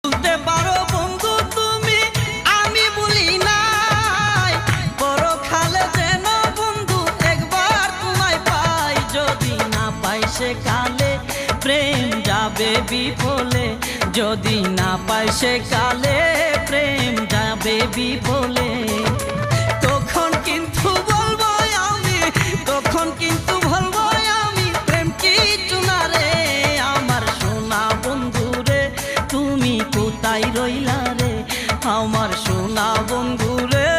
বলতে পারো বন্ধু তুমি, আমি বলি নাই, পরকালে যেন বন্ধু একবার তোমায় পাই, যদি না পাই সেকালে প্রেম যাবে বিফলে, যদি না পাই সেকালে প্রেম যাবে বিফলে। তখন কিন্তু বলবো আমি, তখন কিন্তু বলবো আমি, প্রেম কিছু না রে আমার সোনা বন্ধু রে, তুমি কোথায় রইলা রে আমার সোনা বন্ধু রে।